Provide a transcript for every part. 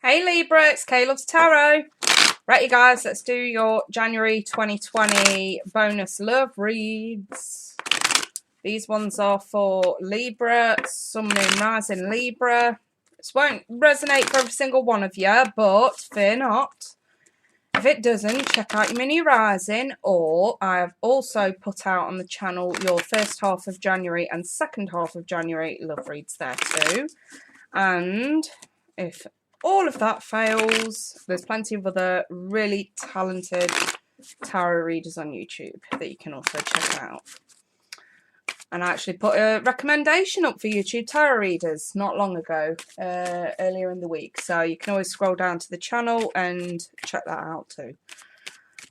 Hey Libra, it's Kay Loves Tarot. Right, you guys, let's do your January 2020 bonus love reads. These ones are for Libra, Sun, Moon, Rising Libra. This won't resonate for every single one of you, but fear not. If it doesn't, check out your mini rising, or I have also put out on the channel your first half of January and second half of January love reads there too. And if all of that fails, there's plenty of other really talented tarot readers on YouTube that you can also check out. And I actually put a recommendation up for YouTube tarot readers not long ago, earlier in the week. So you can always scroll down to the channel and check that out too.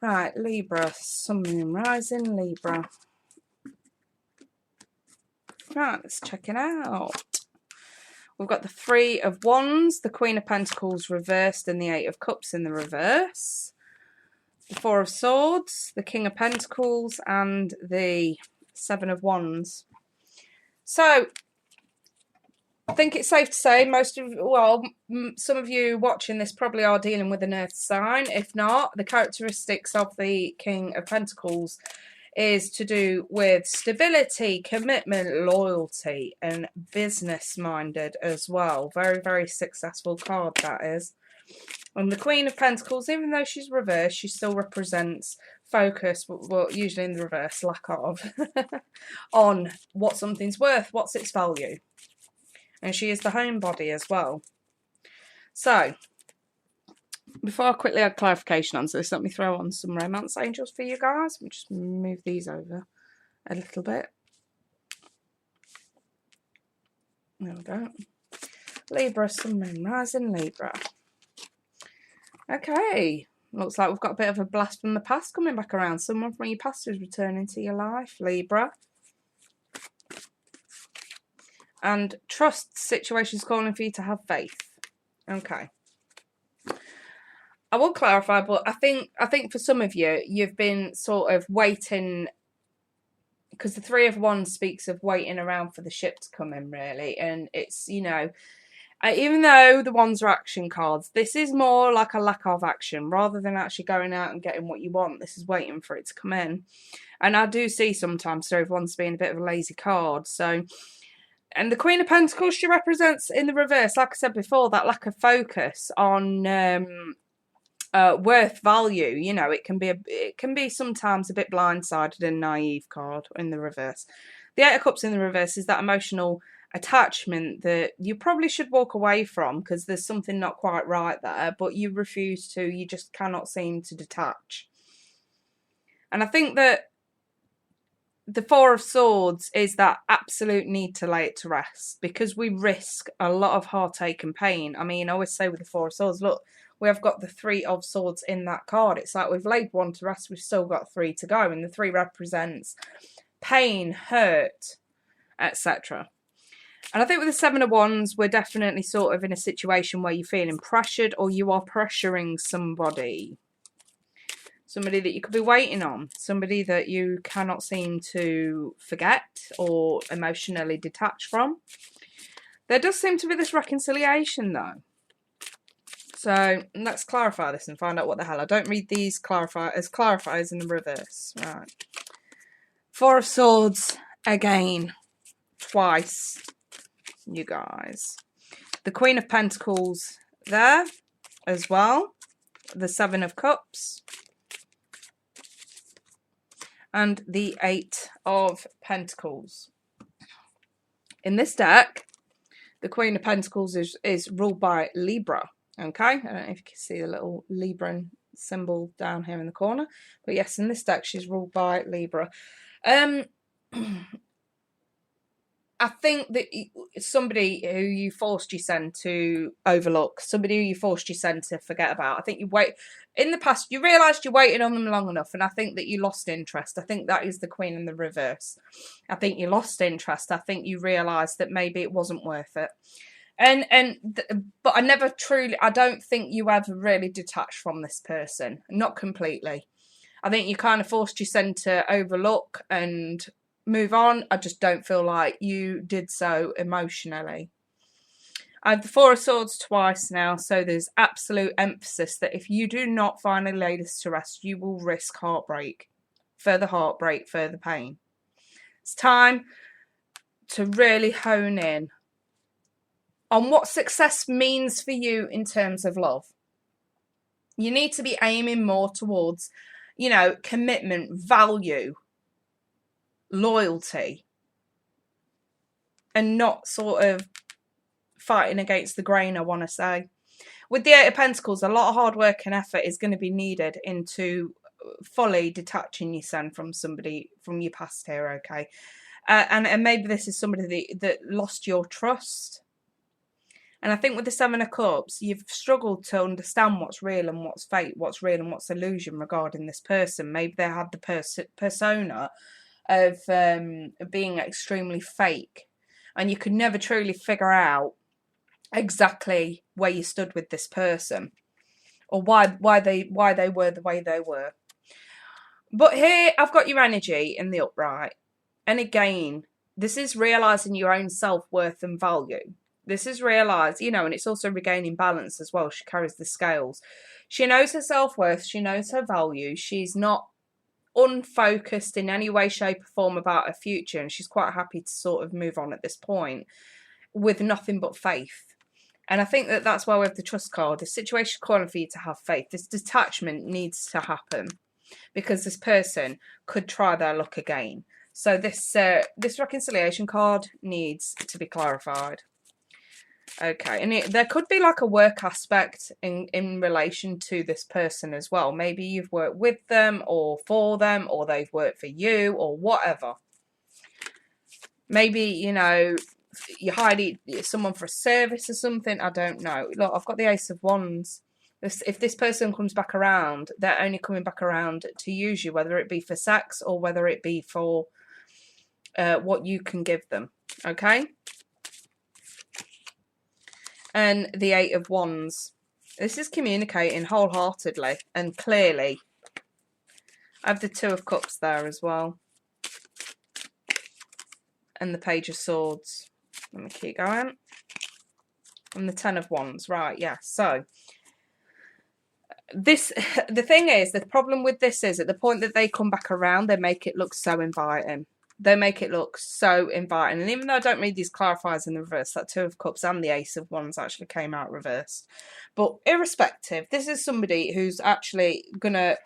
Right, Libra, Sun, Moon, Rising, Libra. Right, let's check it out. We've got the Three of Wands, the Queen of Pentacles reversed, and the Eight of Cups in the reverse. The Four of Swords, the King of Pentacles, and the Seven of Wands. So, I think it's safe to say some of you watching this probably are dealing with an earth sign. If not, the characteristics of the King of Pentacles is to do with stability, commitment, loyalty, and business-minded as well. Very, very successful card that is. And the Queen of Pentacles, even though she's reversed, she still represents focus, well, usually in the reverse, lack of, on what something's worth, what's its value. And she is the homebody as well. So, before I quickly add clarification on this, let me throw on some romance angels for you guys. Let me just move these over a little bit. There we go. Libra, Sun, Moon, Rising, Libra. Okay. Looks like we've got a bit of a blast from the past coming back around. Someone from your past is returning to your life, Libra. And trust situations calling for you to have faith. Okay. I will clarify, but I think for some of you, you've been sort of waiting, because the Three of Wands speaks of waiting around for the ship to come in, really. And it's, you know, even though the Wands are action cards, this is more like a lack of action. Rather than actually going out and getting what you want, this is waiting for it to come in. And I do see sometimes Three of Wands being a bit of a lazy card. So, and the Queen of Pentacles, she represents in the reverse, like I said before, that lack of focus on worth, value. You know, it can be sometimes a bit blindsided and naive card in the reverse. The Eight of Cups in the reverse is that emotional attachment that you probably should walk away from because there's something not quite right there, but you refuse to. You just cannot seem to detach. And I think that the Four of Swords is that absolute need to lay it to rest, because we risk a lot of heartache and pain. I mean, I always say with the Four of Swords, look, we have got the Three of Swords in that card. It's like we've laid one to rest, we've still got three to go. And the three represents pain, hurt, etc. And I think with the Seven of Wands, we're definitely sort of in a situation where you're feeling pressured, or you are pressuring somebody. Somebody that you could be waiting on. Somebody that you cannot seem to forget or emotionally detach from. There does seem to be this reconciliation though. So let's clarify this and find out what the hell. I don't read these as clarifiers in the reverse. Right. Four of Swords again. Twice. You guys. The Queen of Pentacles there as well. The Seven of Cups. And the Eight of Pentacles. In this deck, the Queen of Pentacles is ruled by Libra. Okay, I don't know if you can see the little Libran symbol down here in the corner. But yes, in this deck, she's ruled by Libra. I think that somebody who you forced your son to overlook, somebody who you forced your son to forget about, I think in the past, you realised you waited on them long enough, and I think that you lost interest. I think that is the Queen in the reverse. I think you lost interest. I think you realised that maybe it wasn't worth it. But I don't think you ever really detached from this person. Not completely. I think you kind of forced your son to overlook and move on. I just don't feel like you did so emotionally. I have the Four of Swords twice now, so there's absolute emphasis that if you do not finally lay this to rest, you will risk heartbreak, further pain. It's time to really hone in on what success means for you in terms of love. You need to be aiming more towards, you know, commitment, value, loyalty, and not sort of fighting against the grain, I want to say. With the Eight of Pentacles, a lot of hard work and effort is going to be needed into fully detaching yourself from somebody, from your past here, okay? And maybe this is somebody that lost your trust. And I think with the Seven of Cups, you've struggled to understand what's real and what's fake, what's real and what's illusion regarding this person. Maybe they had the persona of being extremely fake, and you could never truly figure out exactly where you stood with this person, or why they were the way they were. But here I've got your energy in the upright, and again, this is realizing your own self-worth and value. This is realised, you know, and it's also regaining balance as well. She carries the scales. She knows her self-worth. She knows her value. She's not unfocused in any way, shape or form about her future. And she's quite happy to sort of move on at this point with nothing but faith. And I think that that's why we have the Trust card. The situation calling for you to have faith. This detachment needs to happen because this person could try their luck again. So this reconciliation card needs to be clarified. Okay, and there could be like a work aspect in relation to this person as well. Maybe you've worked with them or for them, or they've worked for you or whatever. Maybe, you know, you hired someone for a service or something. I don't know. Look, I've got the Ace of Wands. If this person comes back around, they're only coming back around to use you, whether it be for sex or whether it be for what you can give them. Okay? And the Eight of Wands. This is communicating wholeheartedly and clearly. I have the Two of Cups there as well. And the Page of Swords. Let me keep going. And the Ten of Wands. Right, yeah. So, the thing is, the problem with this is at the point that they come back around, they make it look so inviting. They make it look so inviting. And even though I don't read these clarifiers in the reverse, that Two of Cups and the Ace of Wands actually came out reversed. But irrespective, this is somebody who's actually going to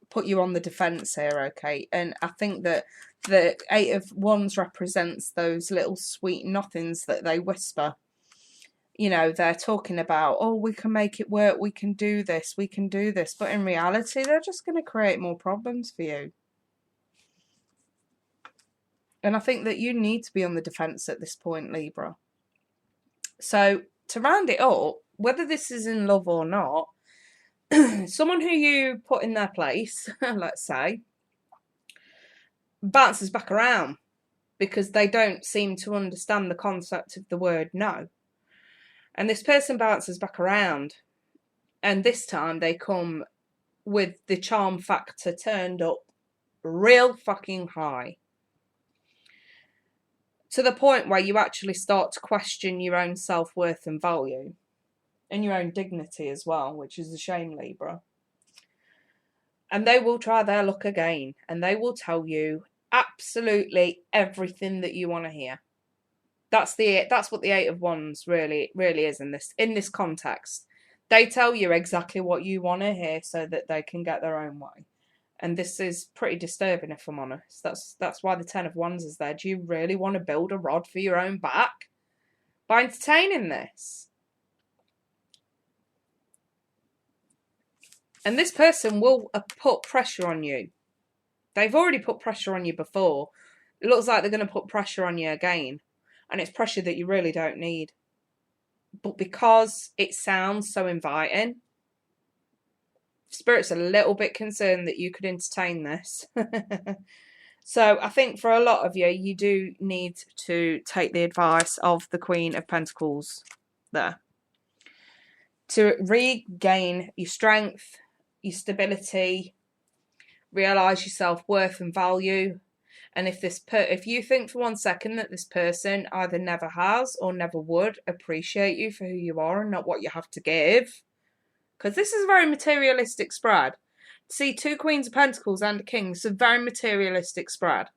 put you on the defence here, okay? And I think that the Eight of Wands represents those little sweet nothings that they whisper. You know, they're talking about, oh, we can make it work, we can do this, we can do this. But in reality, they're just going to create more problems for you. And I think that you need to be on the defence at this point, Libra. So, to round it up, whether this is in love or not, someone who you put in their place, let's say, bounces back around because they don't seem to understand the concept of the word no. And this person bounces back around, and this time they come with the charm factor turned up real fucking high. To the point where you actually start to question your own self-worth and value. And your own dignity as well, which is a shame, Libra. And they will try their luck again. And they will tell you absolutely everything that you want to hear. That's what the Eight of Wands really is in this context. They tell you exactly what you want to hear so that they can get their own way. And this is pretty disturbing, if I'm honest. That's why the Ten of Wands is there. Do you really want to build a rod for your own back by entertaining this? And this person will put pressure on you. They've already put pressure on you before. It looks like they're going to put pressure on you again. And it's pressure that you really don't need. But because it sounds so inviting, Spirit's a little bit concerned that you could entertain this. So I think for a lot of you, you do need to take the advice of the Queen of Pentacles there. To regain your strength, your stability, realise your self-worth and value, And if you think for 1 second that this person either never has or never would appreciate you for who you are and not what you have to give, because this is a very materialistic spread. See, 2 Queens of Pentacles and a King, it's a very materialistic spread.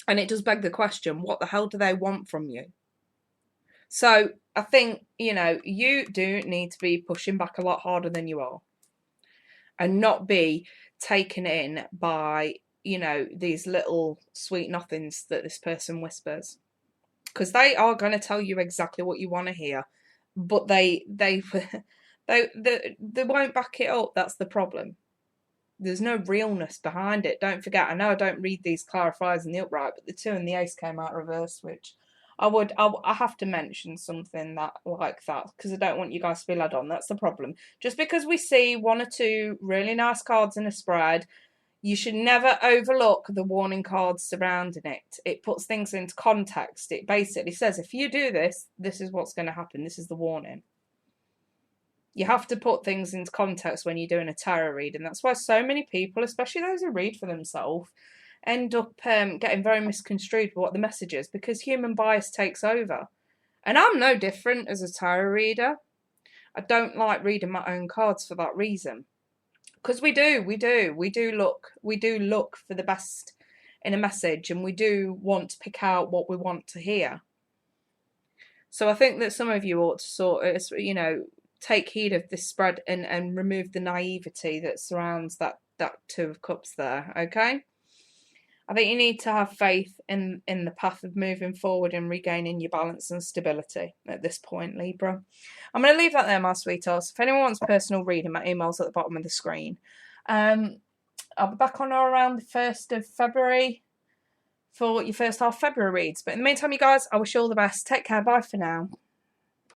And it does beg the question, what the hell do they want from you? So I think, you do need to be pushing back a lot harder than you are. And not be taken in by, these little sweet nothings that this person whispers. Because they are going to tell you exactly what you want to hear. But they won't back it up. That's the problem. There's no realness behind it. Don't forget, I know I don't read these clarifiers in the upright, but the 2 and the ace came out reversed, which I have to mention something like that, because I don't want you guys to be led on. That's the problem. Just because we see 1 or 2 really nice cards in a spread, you should never overlook the warning cards surrounding it. It puts things into context. It basically says, if you do this, this is what's going to happen. This is the warning. You have to put things into context when you're doing a tarot reading. That's why so many people, especially those who read for themselves, end up getting very misconstrued with what the message is, because human bias takes over. And I'm no different as a tarot reader. I don't like reading my own cards for that reason. Because we do look for the best in a message, and we do want to pick out what we want to hear. So I think that some of you ought to sort of, take heed of this spread and remove the naivety that surrounds that 2 of Cups there, okay? I think you need to have faith in the path of moving forward and regaining your balance and stability at this point, Libra. I'm going to leave that there, my sweethearts. If anyone wants personal reading, my email's at the bottom of the screen. I'll be back on or around the 1st of February for your first half February reads. But in the meantime, you guys, I wish you all the best. Take care. Bye for now.